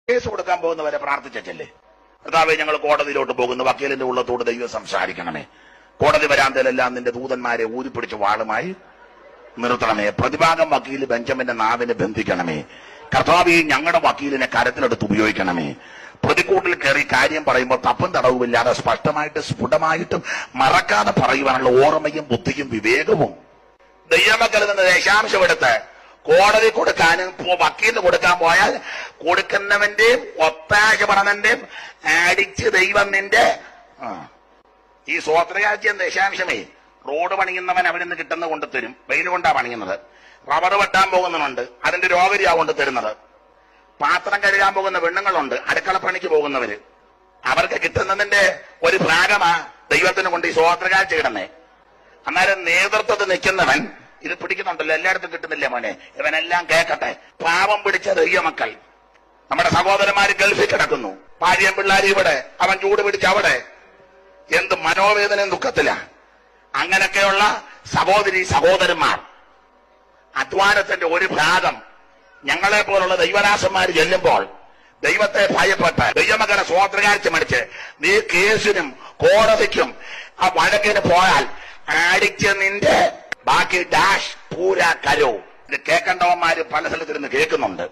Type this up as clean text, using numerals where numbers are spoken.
Case കൊടുക്കാൻ പോകുന്നവരെ പ്രാർത്ഥിച്ചല്ലേ? കർത്താവേ, ഞങ്ങൾ കോടതിയിലോട്ട് പോകുന്നു, വക്കീലിന്റെ ഉള്ളത്തോട് ദൈവം സംസാരിക്കണമേ. കോടതി വരാന്തയിലെല്ലാം നിന്റെ ദൂതന്മാരെ ഊരിപ്പിടിച്ച് വാളുമായി നിർത്തണമേ. പ്രതിഭാഗം വക്കീല് ബെഞ്ചമിന്റെ നാവിനെ ബന്ധിക്കണമേ. കർത്താവേ, ഞങ്ങളുടെ വക്കീലിനെ കരത്തിലെടുത്ത് ഉപയോഗിക്കണമേ. പ്രതിക്കൂട്ടിൽ കയറി കാര്യം പറയുമ്പോൾ തപ്പും തടവുമില്ലാതെ സ്പഷ്ടമായിട്ട് സ്ഫുടമായിട്ടും മറക്കാതെ പറയുവാനുള്ള ഓർമ്മയും ബുദ്ധിയും വിവേകവും ദൈവമക്കളിൽ നിന്ന് ദശാംശം എടുത്ത് കോടതി കൊടുക്കാനും വക്കീലിന് കൊടുക്കാൻ പോയാൽ കൊടുക്കുന്നവന്റെയും ഒത്താശ പറഞ്ഞന്റെയും അടിച്ച് ദൈവം നിന്റെ ഈ സ്വോത്രകാഴ്ചയും ദശാംശമേ റോഡ് പണിയുന്നവൻ അവിടെ നിന്ന് കിട്ടുന്ന കൊണ്ട് തരും. വെയിൽ കൊണ്ടാ പണിയുന്നത്. റബ്ബർ വെട്ടാൻ പോകുന്നവനുണ്ട്, അതിന്റെ രോഗരിയാ കൊണ്ട് തരുന്നത്. പാത്രം കഴുകാൻ പോകുന്ന പെണ്ണുങ്ങളുണ്ട്, അടുക്കള പണിക്ക് പോകുന്നവര്. അവർക്ക് കിട്ടുന്നതിന്റെ ഒരു ഭാഗമാ ദൈവത്തിന് കൊണ്ട് ഈ സ്വോത്രകാഴ്ച ഇടുന്നേ. അന്നേരം നേതൃത്വത്തിൽ നിൽക്കുന്നവൻ ഇത് പിടിക്കുന്നുണ്ടല്ലോ, എല്ലായിടത്തും കിട്ടുന്നില്ല മോനെ, ഇവനെല്ലാം കേൾക്കട്ടെ. പാവം പിടിച്ച ദൈവമക്കൾ, നമ്മുടെ സഹോദരന്മാര് ഗൾഫിൽ കിടക്കുന്നു, ഭാര്യയും പിള്ളേരും ഇവിടെ, അവൻ ചൂട് പിടിച്ച് അവിടെ. എന്ത് മനോവേദനയും ദുഃഖത്തില. അങ്ങനെയൊക്കെയുള്ള സഹോദരി സഹോദരന്മാർ അധ്വാനത്തിന്റെ ഒരു ഭാഗം ഞങ്ങളെ പോലുള്ള ദൈവദാസന്മാർ ചെല്ലുമ്പോൾ ദൈവത്തെ ഭയപ്പെട്ട് ദൈവമകനെ സ്വോത്രകാഴ്ച മടിച്ച് നീ കേസിനും കോടതിക്കും ആ വഴക്കിന് പോയാൽ അടിച്ച് നിന്റെ ബാക്കി ഡാഷ് പൂരാ കരോ. ഇത് കേൾക്കേണ്ടവന്മാര് പല സ്ഥലത്തിരുന്ന് കേൾക്കുന്നുണ്ട്.